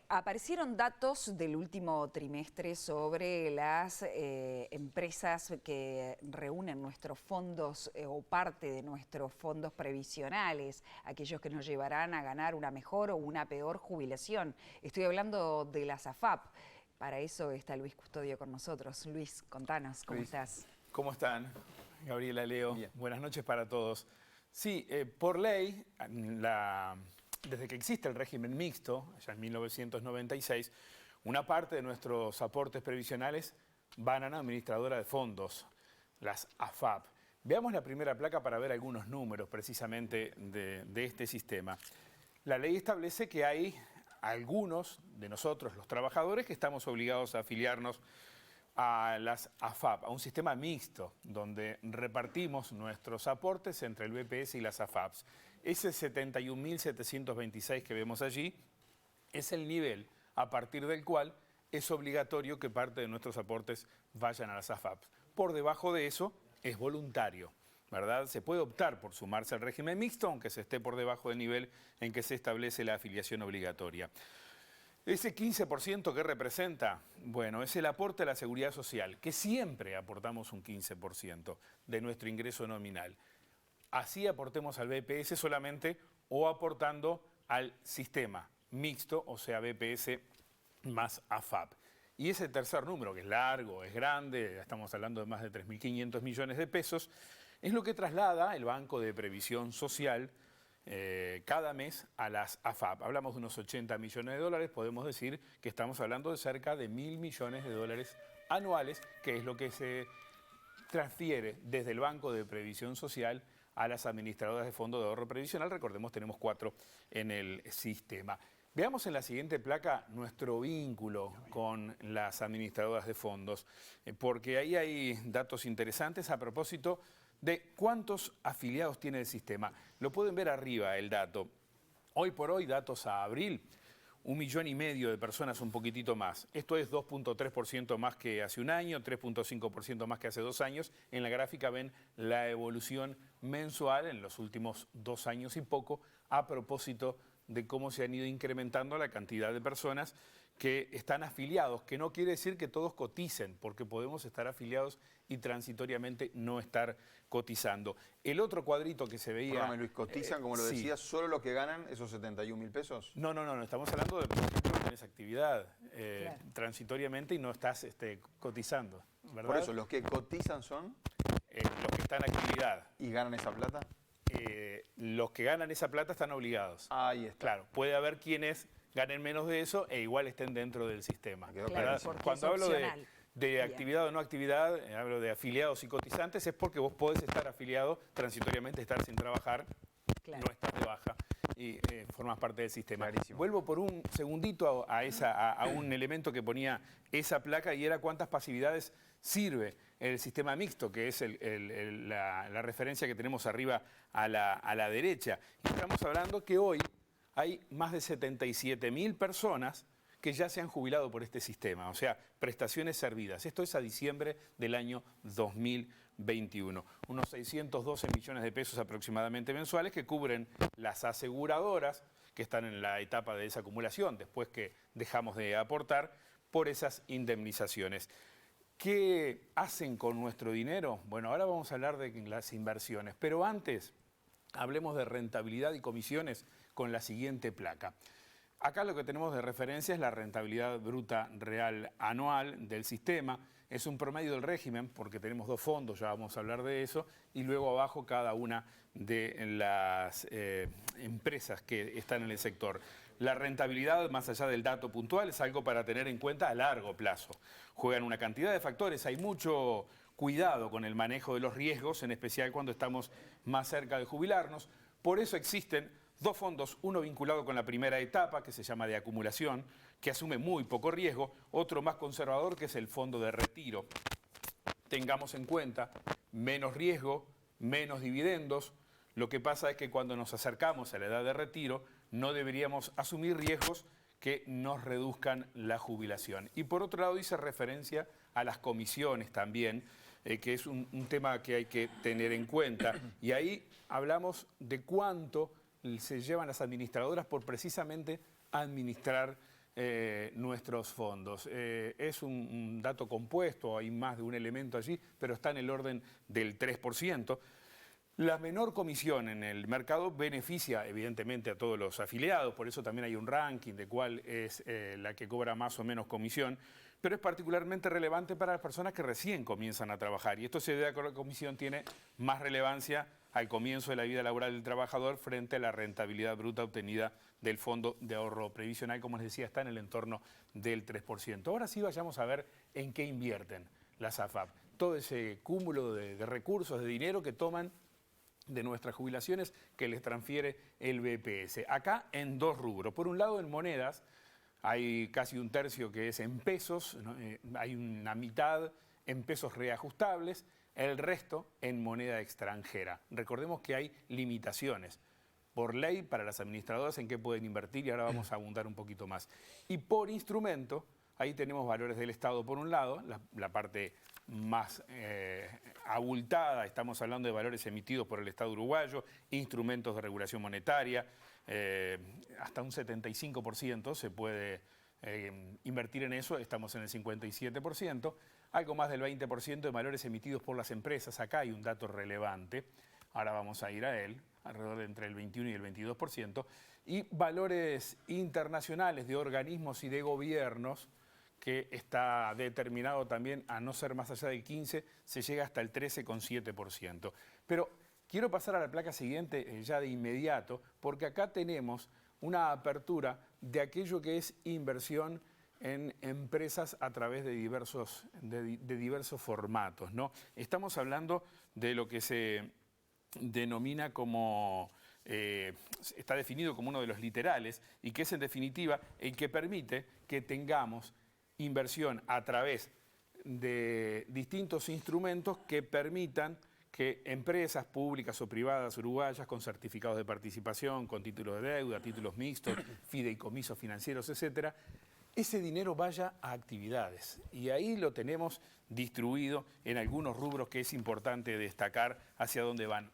Aparecieron datos del último trimestre sobre las empresas que reúnen nuestros fondos o parte de nuestros fondos previsionales, aquellos que nos llevarán a ganar una mejor o una peor jubilación. Estoy hablando de las AFAP. Para eso está Luis Custodio con nosotros. Luis, contanos, ¿cómo estás? ¿Cómo están? Gabriela, Leo. Bien. Buenas noches para todos. Sí, por ley, desde que existe el régimen mixto, ya en 1996, una parte de nuestros aportes previsionales van a una administradora de fondos, las AFAP. Veamos la primera placa para ver algunos números precisamente de este sistema. La ley establece que hay algunos de nosotros, los trabajadores, que estamos obligados a afiliarnos a las AFAP, a un sistema mixto, donde repartimos nuestros aportes entre el BPS y las AFAPs. Ese 71.726 que vemos allí es el nivel a partir del cual es obligatorio que parte de nuestros aportes vayan a las AFAPs. Por debajo de eso es voluntario, ¿verdad? Se puede optar por sumarse al régimen mixto, aunque se esté por debajo del nivel en que se establece la afiliación obligatoria. Ese 15% que representa, bueno, es el aporte a la seguridad social, que siempre aportamos un 15% de nuestro ingreso nominal. Así aportemos al BPS solamente o aportando al sistema mixto, o sea, BPS más AFAP. Y ese tercer número, que es largo, es grande, estamos hablando de más de 3.500 millones de pesos, es lo que traslada el Banco de Previsión Social cada mes a las AFAP. Hablamos de unos 80 millones de dólares, podemos decir que estamos hablando de cerca de 1.000 millones de dólares anuales, que es lo que se transfiere desde el Banco de Previsión Social a las administradoras de Fondo de Ahorro Previsional. Recordemos, tenemos 4 en el sistema. Veamos en la siguiente placa nuestro vínculo con las administradoras de fondos, porque ahí hay datos interesantes a propósito de cuántos afiliados tiene el sistema. Lo pueden ver arriba el dato. Hoy por hoy, datos a abril, 1,5 millones de personas, un poquitito más. Esto es 2,3% más que hace un año, 3,5% más que hace 2 años. En la gráfica ven la evolución mensual en los últimos 2 años y poco a propósito de cómo se han ido incrementando la cantidad de personas que están afiliados, que no quiere decir que todos coticen, porque podemos estar afiliados y transitoriamente no estar cotizando. El otro cuadrito que se veía... Perdóname, Luis, ¿cotizan, como lo decías, solo lo que ganan esos 71.000 pesos? No, estamos hablando de, por ejemplo, tienes actividad Claro. transitoriamente y no estás cotizando, ¿verdad? Por eso, los que cotizan son Los que están en actividad. y ganan esa plata. Los que ganan esa plata están obligados. Ahí está. Claro, puede haber quienes ganen menos de eso e igual estén dentro del sistema. Quedó Claro, ¿verdad? porque Cuando es hablo opcional. de Bien. actividad o no actividad, hablo de afiliados y cotizantes, es porque vos podés estar afiliado, transitoriamente estar sin trabajar, Claro. no estás de baja y formas parte del sistema. Clarísimo. Vuelvo por un segundito a un elemento que ponía esa placa y era cuántas pasividades sirve el sistema mixto, que es la referencia que tenemos arriba a la derecha. Y estamos hablando que hoy hay más de 77.000 personas que ya se han jubilado por este sistema, o sea, prestaciones servidas. Esto es a diciembre del año 2021. Unos 612 millones de pesos aproximadamente mensuales que cubren las aseguradoras que están en la etapa de desacumulación, después que dejamos de aportar por esas indemnizaciones. ¿Qué hacen con nuestro dinero? Bueno, ahora vamos a hablar de las inversiones, pero antes hablemos de rentabilidad y comisiones con la siguiente placa. Acá lo que tenemos de referencia es la rentabilidad bruta real anual del sistema. Es un promedio del régimen porque tenemos 2 fondos, ya vamos a hablar de eso, y luego abajo cada una de las empresas que están en el sector. La rentabilidad, más allá del dato puntual, es algo para tener en cuenta a largo plazo. Juegan una cantidad de factores, hay mucho cuidado con el manejo de los riesgos, en especial cuando estamos más cerca de jubilarnos. Por eso existen 2 fondos, uno vinculado con la primera etapa, que se llama de acumulación, que asume muy poco riesgo, otro más conservador, que es el fondo de retiro. Tengamos en cuenta, menos riesgo, menos dividendos. Lo que pasa es que cuando nos acercamos a la edad de retiro, no deberíamos asumir riesgos que nos reduzcan la jubilación. Y por otro lado dice referencia a las comisiones también, que es un tema que hay que tener en cuenta. Y ahí hablamos de cuánto se llevan las administradoras por precisamente administrar nuestros fondos. Es un dato compuesto, hay más de un elemento allí, pero está en el orden del 3%. La menor comisión en el mercado beneficia evidentemente a todos los afiliados, por eso también hay un ranking de cuál es la que cobra más o menos comisión, pero es particularmente relevante para las personas que recién comienzan a trabajar. Y esto se debe a que la comisión tiene más relevancia al comienzo de la vida laboral del trabajador frente a la rentabilidad bruta obtenida del fondo de ahorro previsional, como les decía, está en el entorno del 3%. Ahora sí vayamos a ver en qué invierten las AFAP. Todo ese cúmulo de recursos, de dinero que toman de nuestras jubilaciones que les transfiere el BPS. Acá en dos rubros. Por un lado, en monedas, hay casi un tercio que es en pesos, ¿no? Hay una mitad en pesos reajustables, el resto en moneda extranjera. Recordemos que hay limitaciones por ley para las administradoras en qué pueden invertir y ahora vamos a abundar un poquito más. Y por instrumento, ahí tenemos valores del Estado por un lado, la parte más abultada, estamos hablando de valores emitidos por el Estado uruguayo, instrumentos de regulación monetaria, hasta un 75% se puede invertir en eso, estamos en el 57%, algo más del 20% de valores emitidos por las empresas, acá hay un dato relevante, ahora vamos a ir a él, alrededor de entre el 21 y el 22%, y valores internacionales de organismos y de gobiernos, que está determinado también a no ser más allá del 15, se llega hasta el 13,7%. Pero quiero pasar a la placa siguiente ya de inmediato, porque acá tenemos una apertura de aquello que es inversión en empresas a través de diversos formatos, ¿no? Estamos hablando de lo que se denomina como, está definido como uno de los literales, y que es en definitiva el que permite que tengamos inversión a través de distintos instrumentos que permitan que empresas públicas o privadas uruguayas con certificados de participación, con títulos de deuda, títulos mixtos, fideicomisos financieros, etcétera, ese dinero vaya a actividades. Y ahí lo tenemos distribuido en algunos rubros que es importante destacar hacia dónde van.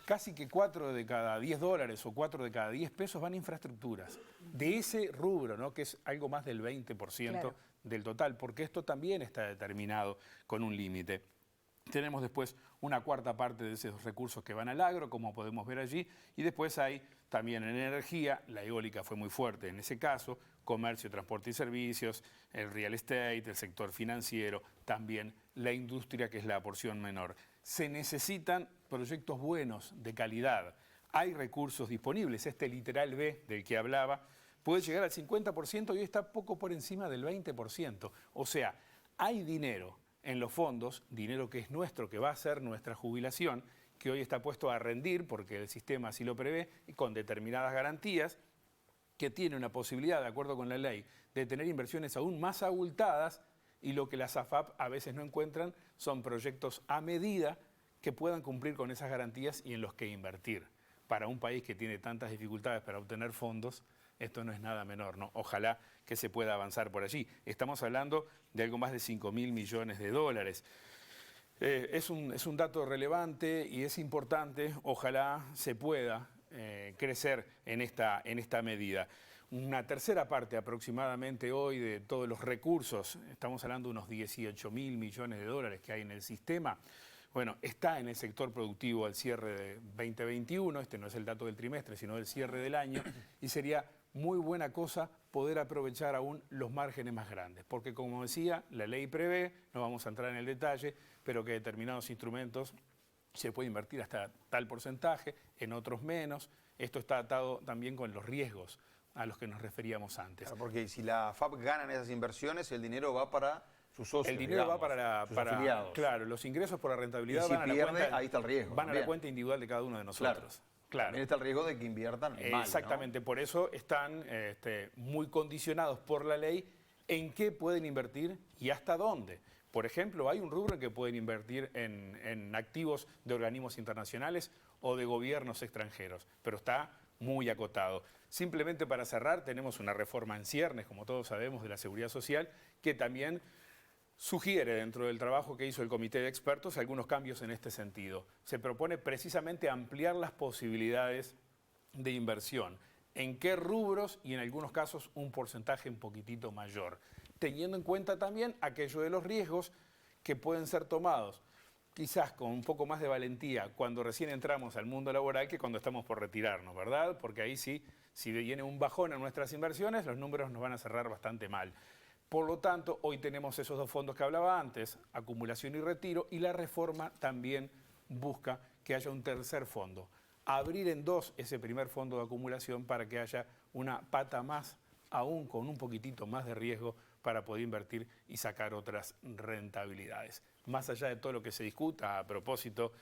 Casi que 4 de cada 10 dólares o 4 de cada 10 pesos van a infraestructuras. De ese rubro, ¿no? Que es algo más del 20% claro, del total, porque esto también está determinado con un límite. Tenemos después una cuarta parte de esos recursos que van al agro, como podemos ver allí, y después hay también en energía, la eólica fue muy fuerte en ese caso, comercio, transporte y servicios, el real estate, el sector financiero, también la industria, que es la porción menor. Se necesitan proyectos buenos, de calidad. Hay recursos disponibles. Este literal B del que hablaba puede llegar al 50% y hoy está poco por encima del 20%. O sea, hay dinero en los fondos, dinero que es nuestro, que va a ser nuestra jubilación, que hoy está puesto a rendir porque el sistema así lo prevé y con determinadas garantías, que tiene una posibilidad, de acuerdo con la ley, de tener inversiones aún más abultadas, y lo que las AFAP a veces no encuentran son proyectos a medida que puedan cumplir con esas garantías y en los que invertir. Para un país que tiene tantas dificultades para obtener fondos, esto no es nada menor, ¿no? Ojalá que se pueda avanzar por allí. Estamos hablando de algo más de 5.000 millones de dólares. Es un dato relevante y es importante, ojalá se pueda crecer en esta medida. Una tercera parte aproximadamente hoy de todos los recursos, estamos hablando de unos 18.000 millones de dólares que hay en el sistema, bueno, está en el sector productivo al cierre de 2021, este no es el dato del trimestre, sino del cierre del año, y sería muy buena cosa poder aprovechar aún los márgenes más grandes, porque como decía, la ley prevé, no vamos a entrar en el detalle, pero que determinados instrumentos se puede invertir hasta tal porcentaje, en otros menos. Esto está atado también con los riesgos a los que nos referíamos antes. Claro, porque si la FAP ganan esas inversiones, el dinero va para sus socios, el dinero va para afiliados. Claro, los ingresos por la rentabilidad y si van pierde, a la cuenta, ahí está el riesgo. Van también a la cuenta individual de cada uno de nosotros. Claro. También está el riesgo de que inviertan mal, exactamente, ¿no? Por eso están muy condicionados por la ley en qué pueden invertir y hasta dónde. Por ejemplo, hay un rubro en que pueden invertir en activos de organismos internacionales o de gobiernos extranjeros, pero está muy acotado. Simplemente para cerrar, tenemos una reforma en ciernes, como todos sabemos, de la Seguridad Social, que también sugiere dentro del trabajo que hizo el Comité de Expertos algunos cambios en este sentido. Se propone precisamente ampliar las posibilidades de inversión en qué rubros y en algunos casos un porcentaje un poquitito mayor, teniendo en cuenta también aquello de los riesgos que pueden ser tomados quizás con un poco más de valentía cuando recién entramos al mundo laboral que cuando estamos por retirarnos, ¿verdad? Porque ahí sí, si viene un bajón en nuestras inversiones, los números nos van a cerrar bastante mal. Por lo tanto, hoy tenemos esos dos fondos que hablaba antes, acumulación y retiro, y la reforma también busca que haya un tercer fondo. Abrir en dos ese primer fondo de acumulación para que haya una pata más, aún con un poquitito más de riesgo, para poder invertir y sacar otras rentabilidades. Más allá de todo lo que se discuta a propósito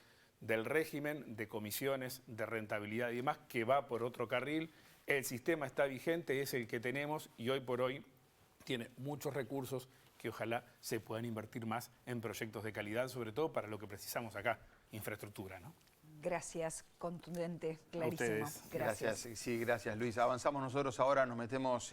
del régimen, de comisiones, de rentabilidad y demás, que va por otro carril, el sistema está vigente, es el que tenemos y hoy por hoy tiene muchos recursos que ojalá se puedan invertir más en proyectos de calidad, sobre todo para lo que precisamos acá, infraestructura, ¿no? Gracias, contundente, clarísimo. Gracias. Sí, gracias, Luis. Avanzamos nosotros ahora, nos metemos